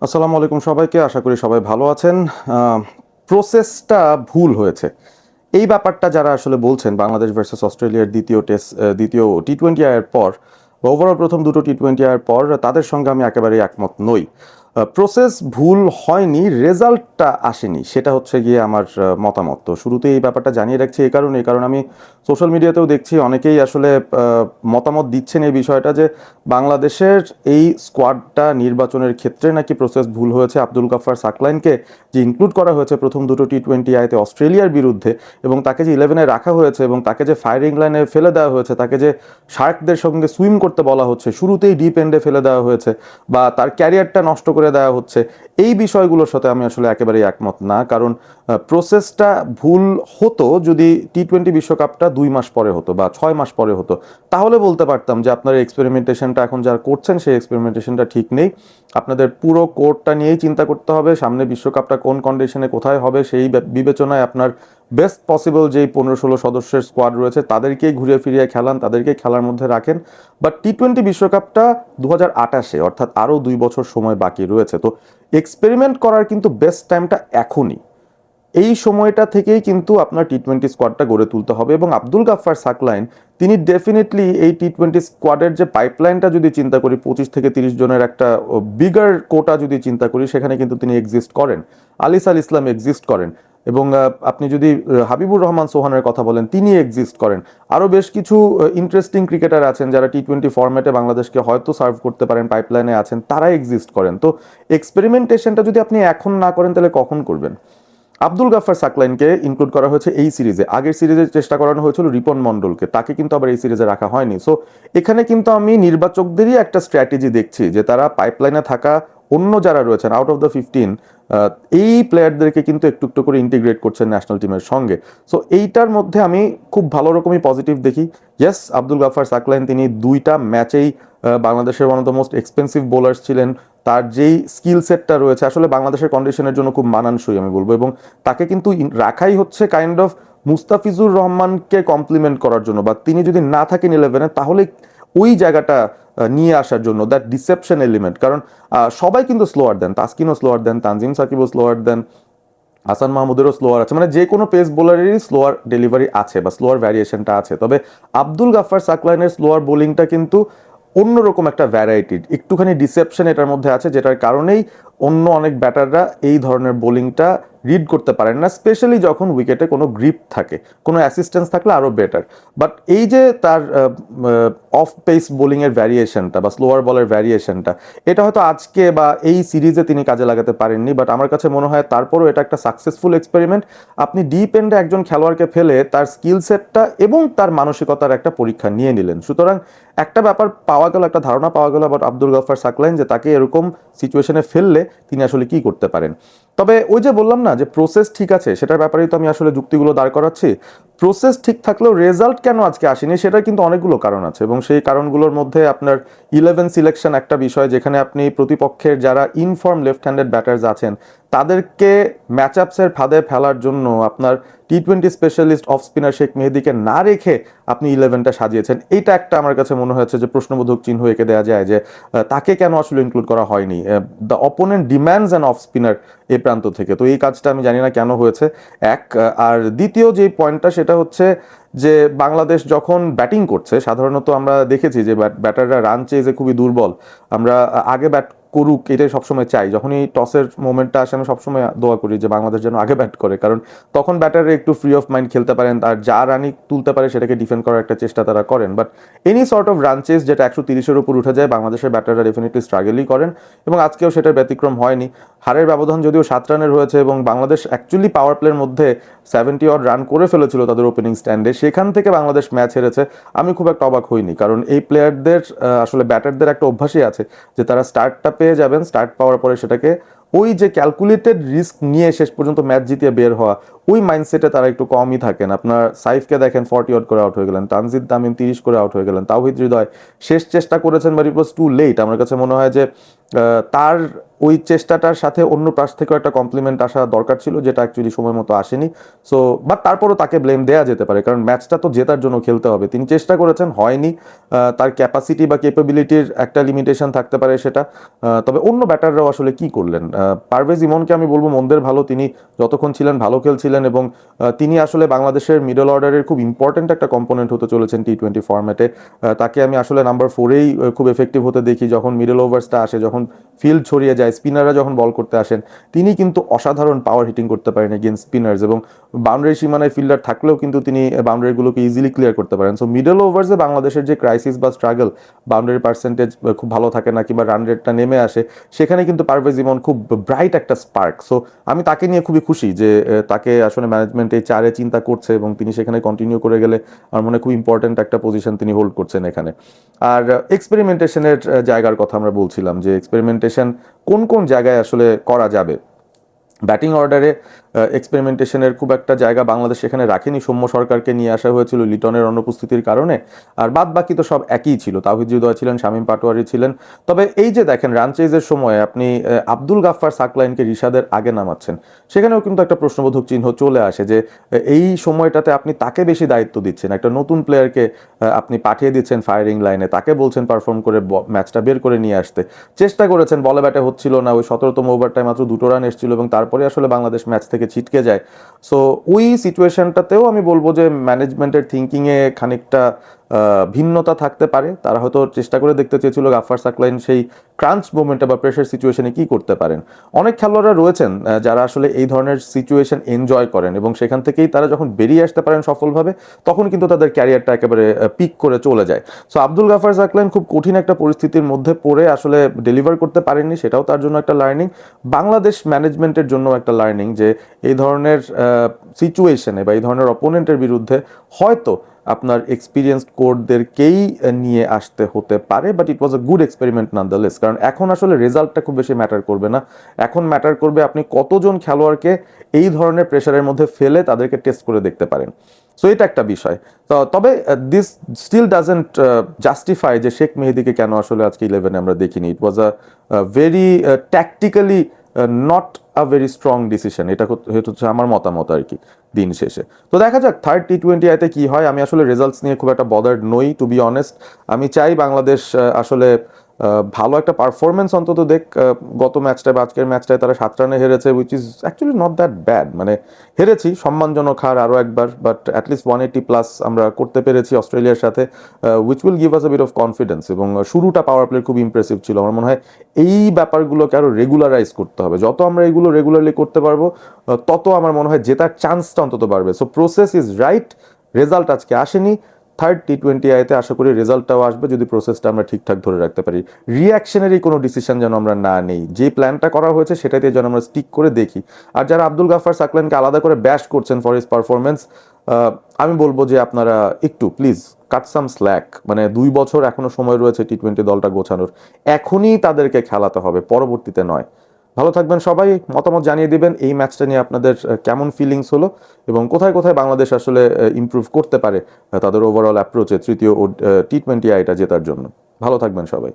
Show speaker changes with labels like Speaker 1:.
Speaker 1: আসসালামু আলাইকুম সবাইকে, আশা করি সবাই ভালো আছেন। প্রসেসটা ভুল হয়েছে, এই ব্যাপারটা যারা আসলে বলছেন বাংলাদেশ ভার্সেস অস্ট্রেলিয়ার দ্বিতীয় টি-20 আয়ের পর বা ওভারঅল প্রথম দুটো টি-20 আয়ের পর, তাদের সঙ্গে আমি একেবারেই একমত নই। প্রসেস ভুল হয়নি, রেজাল্টটা আসেনি, সেটা হচ্ছে গিয়ে আমার মতামত। তো শুরুতে এই ব্যাপারটা জানিয়ে রাখছি এই কারণ আমি সোশ্যাল মিডিয়াতেও দেখছি অনেকেই আসলে মতামত দিচ্ছেন এই বিষয়টা যে বাংলাদেশের এই স্কোয়াডটা নির্বাচনের ক্ষেত্রে নাকি প্রসেস ভুল হয়েছে। আব্দুল গাফফার সাকলাইনকে যে ইনক্লুড করা হয়েছে প্রথম দুটো টি-20 আইতে অস্ট্রেলিয়ার বিরুদ্ধে, এবং তাকে যে 11-এ রাখা হয়েছে এবং তাকে যে ফায়ারিং লাইনে ফেলে দেওয়া হয়েছে, তাকে যে শার্কদের সঙ্গে সুইম করতে বলা হচ্ছে, শুরুতেই ডিপ এন্ডে ফেলে দেওয়া হয়েছে বা তার ক্যারিয়ারটা নষ্ট করে দেওয়া হচ্ছে, এই বিষয়গুলোর সাথে আমি আসলে একেবারেই একমত না। কারণ প্রসেসটা ভুল হতো যদি টি-20 বিশ্বকাপটা 2 মাস পরে হতো বা 6 মাস পরে হতো, তাহলে বলতে পারতাম যে আপনার এক্সপেরিমেন্টেশনটা এখন যারা করছেন সেই এক্সপেরিমেন্টেশনটা ঠিক নেই। আপনাদের পুরো কোর্টটা নিয়েই চিন্তা করতে হবে, সামনে বিশ্বকাপটা কোন কন্ডিশনে কোথায় হবে সেই বিবেচনায় আপনার বেস্ট পসিবল যেই 15-16 সদস্যের স্কোয়াড রয়েছে তাদেরকেই ঘুরিয়ে ফিরিয়ে খেলান, তাদেরকেই খেলার মধ্যে রাখেন। বাট টি-20 বিশ্বকাপটা 2028-এ, অর্থাৎ আরও 2 বছর সময় বাকি রয়েছে। তো এক্সপেরিমেন্ট করার কিন্তু বেস্ট টাইমটা এখনই। এই সময়টা থেকেই কিন্তু আপনার টি-20 স্কোয়াডটা গড়ে তুলতে হবে, এবং আব্দুল গাফফার সাকলাইন তিনি ডেফিনেটলি এই টি-20 স্কোয়াডের যে পাইপলাইনটা যদি চিন্তা করি, 25 থেকে 30 জনের একটা বিগার কোটা যদি চিন্তা করি, সেখানে কিন্তু তিনি এক্সিস্ট করেন। আলিস আল ইসলাম এক্সিস্ট করেন, এবং আপনি যদি হাবিবুর রহমান সোহানের কথা বলেন, তিনি এক্সিস্ট করেন। আরও বেশ কিছু ইন্টারেস্টিং ক্রিকেটার আছেন যারা টি-20 ফরম্যাটে বাংলাদেশকে হয়তো সার্ভ করতে পারেন, পাইপলাইনে আছেন, তারা এক্সিস্ট করেন। তো এক্সপেরিমেন্টেশনটা যদি আপনি এখন না করেন তাহলে কখন করবেন? আব্দুল গাফফার সাকলাইনকে ইনক্লুড করা হয়েছে এই সিরিজে, আগের সিরিজে চেষ্টা করানো হয়েছিল রিপন মন্ডলকে, তাকে কিন্তু আবার এই সিরিজে রাখা হয়নি। সো এখানে কিন্তু আমি নির্বাচকদেরই একটা স্ট্র্যাটেজি দেখছি যে তারা পাইপলাইনে থাকা অন্য যারা রয়েছেন আউট অফ দ্য 15, এই প্লেয়ারদেরকে কিন্তু একটু একটু করে ইন্টিগ্রেট করছেন ন্যাশনাল টিমের সঙ্গে। সো এইটার মধ্যে আমি খুব ভালো রকমই পজিটিভ দেখি। ইয়েস, আব্দুল গাফফার সাকলাইন তিনি 2টা ম্যাচেই বাংলাদেশের one of the most expensive bowlers ছিলেন। তার যেই স্কিল সেটটা রয়েছে আসলে বাংলাদেশের কন্ডিশনের জন্য খুব মানানসই আমি বলবো, এবং তাকে কিন্তু রাখাই হচ্ছে কাইন্ড অফ মুস্তাফিজুর রহমানকে কমপ্লিমেন্ট করার জন্য, বা তিনি যদি না থাকেন 11-এ তাহলে ওই জায়গাটা নিয়ে আসার জন্য, দ্যাট ডিসেপশন এলিমেন্ট। কারণ সবাই কিন্তু স্লোয়ার দেন, তাসকিনও স্লোয়ার দেন, তানজিম সাকিবও স্লোয়ার দেন, হাসান মাহমুদেরও স্লোয়ার আছে, মানে যে কোনো পেস বোলারেরই স্লোয়ার ডেলিভারি আছে বা স্লোয়ার ভ্যারিয়েশনটা আছে। তবে আব্দুল গাফফার সাকলাইনের স্লোয়ার বোলিংটা কিন্তু অন্যরকম একটা ভ্যারাইটির, একটুখানি ডিসেপশন এটার মধ্যে আছে, যেটার কারণেই অন্য অনেক ব্যাটাররা এই ধরনের বোলিংটা রিড করতে পারেন না, স্পেশালি যখন উইকেটে কোনো গ্রিপ থাকে, কোনো অ্যাসিস্ট্যান্স থাকলে আরও বেটার। বাট এই যে তার অফ পেস বোলিংয়ের ভ্যারিয়েশনটা বা স্লোয়ার বলের ভ্যারিয়েশনটা, এটা হয়তো আজকে বা এই সিরিজে তিনি কাজে লাগাতে পারেননি, বাট আমার কাছে মনে হয় তারপরও এটা একটা সাকসেসফুল এক্সপেরিমেন্ট। আপনি ডিপ এন্ডে একজন খেলোয়াড়কে ফেলে তার স্কিল সেটটা এবং তার মানসিকতার একটা পরীক্ষা নিয়ে নিলেন। সুতরাং একটা ব্যাপার পাওয়া গেল, একটা ধারণা পাওয়া গেল আবার আব্দুল গাফফার সাকলাইন, যে তাকে এরকম সিচুয়েশনে ফেললে তিনি আসলে কি করতে পারেন। তবে ওই যে বললাম না যে প্রসেস ঠিক আছে, সেটার ব্যাপারেই তো আমি আসলে যুক্তিগুলো দাঁড় করাচ্ছি। প্রসেস ঠিক থাকলেও রেজাল্ট কেন আজকে আসেনি, সেটার কিন্তু অনেকগুলো কারণ আছে, এবং সেই কারণগুলোর মধ্যে আপনার 11 সিলেকশন একটা বিষয়, যেখানে আপনি প্রতিপক্ষের যারা ইনফর্ম লেফট হ্যান্ডেড ব্যাটার্স আছেন তাদেরকে ম্যাচ আপসের ফাঁদে ফেলার জন্য আপনার টি-20 স্পেশালিস্ট অফ স্পিনার শেখ মেহেদীকে না রেখে আপনি 11টা সাজিয়েছেন। এইটা একটা আমার কাছে মনে হয়েছে যে প্রশ্নবোধক চিহ্ন এঁকে দেওয়া যায় যে তাকে কেন আসলে ইনক্লুড করা হয়নি। The opponent demands an off spinner এ প্রান্ত থেকে, তো এই কাজটা আমি জানি না কেন হয়েছে। এক আর দ্বিতীয় যে পয়েন্টটা সেটা হচ্ছে যে বাংলাদেশ যখন ব্যাটিং করছে, সাধারণত আমরা দেখেছি যে ব্যাটাররা রান চেজে খুবই দুর্বল। আমরা আগে ব্যাট করুক এটাই সবসময় চাই, যখনই টসের মোমেন্টটা আসে আমি সবসময় দোয়া করি যে বাংলাদেশ যেন আগে ব্যাট করে, কারণ তখন ব্যাটাররা একটু ফ্রি অফ মাইন্ড খেলতে পারেন, আর যা রানই তুলতে পারে সেটাকে ডিফেন্ড করার একটা চেষ্টা তারা করেন। But any sort of run chase যেটা 130-এর উপর উঠে যায়, বাংলাদেশের ব্যাটাররা ডেফিনেটলি স্ট্রাগলই করেন, এবং আজকেও সেটার ব্যতিক্রম হয়নি। হারের ব্যবধান যদিও 7 রানের হয়েছে, এবং বাংলাদেশ অ্যাকচুয়ালি পাওয়ার প্লের মধ্যে 70 অড রান করে ফেলেছিল তাদের ওপেনিং স্ট্যান্ডে, সেখান থেকে বাংলাদেশ ম্যাচ হেরেছে। আমি খুব একটা অবাক হইনি, কারণ এই প্লেয়ারদের আসলে ব্যাটারদের একটা অভ্যাসই আছে যে তারা স্টার্টটা পেয়ে যাবেন, স্টার্ট পাওয়ার পরে সেটাকে ওই যে ক্যালকুলেটেড রিস্ক নিয়ে শেষ পর্যন্ত ম্যাচ জিতিয়ে বের হওয়া, ওই মাইন্ডসেটে তারা একটু কমই থাকেন। আপনার সাইফকে দেখেন 40 অড করে আউট হয়ে গেলেন, তানজিদ তামিম 30 করে আউট হয়ে গেলেন, তাওহিদ হৃদয় শেষ চেষ্টা করেছেন but it was too late. আমার কাছে মনে হয় যে তার ওই চেষ্টাটার সাথে অন্য পাশ থেকেও একটা কমপ্লিমেন্ট আসা দরকার ছিল, যেটা অ্যাকচুয়ালি সময় মতো আসেনি। সো বাট তারপরও তাকে ব্লেম দেওয়া যেতে পারে, কারণ ম্যাচটা তো জেতার জন্য খেলতে হবে। তিনি চেষ্টা করেছেন, হয়নি। তার ক্যাপাসিটি বা ক্যাপাবিলিটির একটা লিমিটেশন থাকতে পারে সেটা। তবে অন্য ব্যাটাররাও আসলে কি করলেন? পারভেজ ইমনকে আমি বলবো মন্দের ভালো, তিনি যতক্ষণ ছিলেন ভালো খেলছিলেন, এবং তিনি আসলে বাংলাদেশের মিডল অর্ডারের খুব ইম্পর্টেন্ট একটা কম্পোনেন্ট হতে চলেছেন টি-20 ফরম্যাটে। তাকে আমি আসলে নাম্বার 4-এই খুব এফেক্টিভ হতে দেখি, যখন মিডল ওভার্সটা আসে, যখন ফিল্ড ছড়িয়ে যায়, স্পিনাররা যখন বল করতে আসেন, তিনি কিন্তু অসাধারণ পাওয়ার হিটিং করতে পারেন এগেইনস্ট স্পিনার্স, এবং বাউন্ডারি সীমানায় ফিল্ডার থাকলেও কিন্তু তিনি বাউন্ডারিগুলোকে ইজিলি ক্লিয়ার করতে পারেন। সো মিডল ওভার্সে বাংলাদেশের যে ক্রাইসিস বা স্ট্রাগল, বাউন্ডারি পার্সেন্টেজ খুব ভালো থাকে না কিংবা রান রেটটা নেমে আসে, সেখানে কিন্তু পারভেজ ইমন খুব ব্রাইট একটা স্পার্ক। সো আমি তাকে নিয়ে খুবই খুশি যে তাকে আসলে ম্যানেজমেন্ট এই 4-এ চিন্তা করছে, এবং তিনি সেখানে কন্টিনিউ করে গেলে আমার মনে হয় খুব ইম্পর্টেন্ট একটা পজিশন তিনি হোল্ড করছেন এখানে। আর এক্সপেরিমেন্টেশনের জায়গার কথা আমরা বলছিলাম, যে এক্সপেরিমেন্টেশন কোন কোন জায়গায় আসলে করা যাবে। ব্যাটিং অর্ডারে এক্সপেরিমেন্টেশনের খুব একটা জায়গা বাংলাদেশ এখানে রাখেনি। সৌম্য সরকারকে নিয়ে আসা হয়েছিল লিটনের অনুপস্থিতির কারণে, আর বাদ বাকি তো সব একই ছিল। তাওহিদ হৃদয় ছিলেন, শামীম পাটোয়ারি ছিলেন। তবে এই যে দেখেন রান চেজের সময় আপনি আব্দুল গাফফার সাকলাইনকে রিশাদের আগে নামাচ্ছেন, সেখানেও কিন্তু একটা প্রশ্নবোধক চিহ্ন চলে আসে যে এই সময়টাতে আপনি তাকে বেশি দায়িত্ব দিচ্ছেন, একটা নতুন প্লেয়ারকে আপনি পাঠিয়ে দিচ্ছেন ফায়ারিং লাইনে, তাকে বলছেন পারফর্ম করে ম্যাচটা বের করে নিয়ে আসতে। চেষ্টা করেছেন, বলে ব্যাটে হচ্ছিল না, ওই 17তম ওভারটায় মাত্র 2টো রান এসেছিল, এবং তারপরে আসলে বাংলাদেশ ম্যাচ থেকে ছিটকে যায়। সো ওই সিচুয়েশনটাতেও আমি বলবো যে ম্যানেজমেন্টের থিঙ্কিংয়ে খানিকটা ভিন্নতা থাকতে পারে। তারা হয়তো চেষ্টা করে দেখতে চেয়েছিল গাফফার সাকলাইন সেই ক্রাঞ্চ মোমেন্টে বা প্রেশার সিচুয়েশনে কি করতে পারেন। অনেক খেলোয়াড়রা রয়েছেন যারা আসলে এই ধরনের সিচুয়েশন এনজয় করেন, এবং সেখান থেকেই তারা যখন বেরিয়ে আসতে পারেন সফলভাবে, তখন কিন্তু তাদের ক্যারিয়ারটা একেবারে পিক করে চলে যায়। সো আব্দুল গাফফার সাকলাইন খুব কঠিন একটা পরিস্থিতির মধ্যে পড়ে আসলে ডেলিভার করতে পারেননি, সেটাও তার জন্য একটা লার্নিং। বাংলাদেশ ম্যানেজমেন্টের জন্য একটা লার্নিং, যে এই ধরনের সিচুয়েশনে বা এই ধরনের অপোনেন্টের বিরুদ্ধে হয়তো আপনার এক্সপিরিয়েন্সড কোচদেরকেই নিয়ে আসতে হতে পারে, but it was a good experiment nonetheless. কারণ এখন আসলে রেজাল্টটা খুব বেশি ম্যাটার করবে না, এখন ম্যাটার করবে আপনি কতজন খেলোয়াড়কে এই ধরনের প্রেশারের মধ্যে ফেলে তাদেরকে টেস্ট করে দেখতে পারেন। সো এটা একটা বিষয়। তবে দিস স্টিল ডাজেন্ট জাস্টিফাই যে শেখ মেহেদীকে কেন আসলে আজকে 11-এ আমরা দেখিনি। It was a very tactically not a very strong decision, এটা হচ্ছে আমার মতামত আর কি দিন শেষে। তো দেখা যাক থার্ড টি-20 কি হয়। আমি আসলে রেজাল্টস নিয়ে খুব একটা বদার্ড নই, টু বি অনেস্ট। আমি চাই বাংলাদেশ আসলে ভালো একটা পারফরমেন্স অন্তত দেখ। গত ম্যাচটায় বা আজকের ম্যাচটায় তারা 7 রানে হেরেছে, which is actually not that bad. মানে হেরেছি, সম্মানজনক হার আরও একবার, বাট অ্যাটলিস্ট 180+ আমরা করতে পেরেছি অস্ট্রেলিয়ার সাথে, which will give us a bit of confidence. এবং শুরুটা পাওয়ার প্লে খুব ইমপ্রেসিভ ছিল। আমার মনে হয় এই ব্যাপারগুলোকে আরও রেগুলারাইজ করতে হবে। যত আমরা এগুলো রেগুলারলি করতে পারবো, তত আমার মনে হয় জেতার চান্সটা অন্তত বাড়বে। So process is right, result আজকে আসেনি। থার্ড টি-20 আশা করি রেজাল্টটাও আসবে, যদি প্রসেসটা আমরা ঠিকঠাক ধরে রাখতে পারি। রিয়াকশনারি কোনো ডিসিশন যেন আমরা না নেই, যে প্ল্যানটা করা হয়েছে সেটাতে যেন আমরা স্টিক করে দেখি। আর যারা আব্দুল গাফফার সাকলাইনকে আলাদা করে ব্যাশ করছেন ফর হিজ পারফরমেন্স, আমি বলবো যে আপনারা একটু প্লিজ কাট সাম স্ল্যাক। মানে 2 বছর এখনো সময় রয়েছে টি-20 দলটা গোছানোর, এখনই তাদেরকে খেলাতে হবে, পরবর্তীতে নয়। ভালো থাকবেন সবাই, মতামত জানিয়ে দিবেন এই ম্যাচটা নিয়ে আপনাদের কেমন ফিলিংস হলো, এবং কোথায় কোথায় বাংলাদেশ আসলে ইমপ্রুভ করতে পারে তাদের ওভারঅল অ্যাপ্রোচে তৃতীয় টি-20 এটা জেতার জন্য। ভালো থাকবেন সবাই।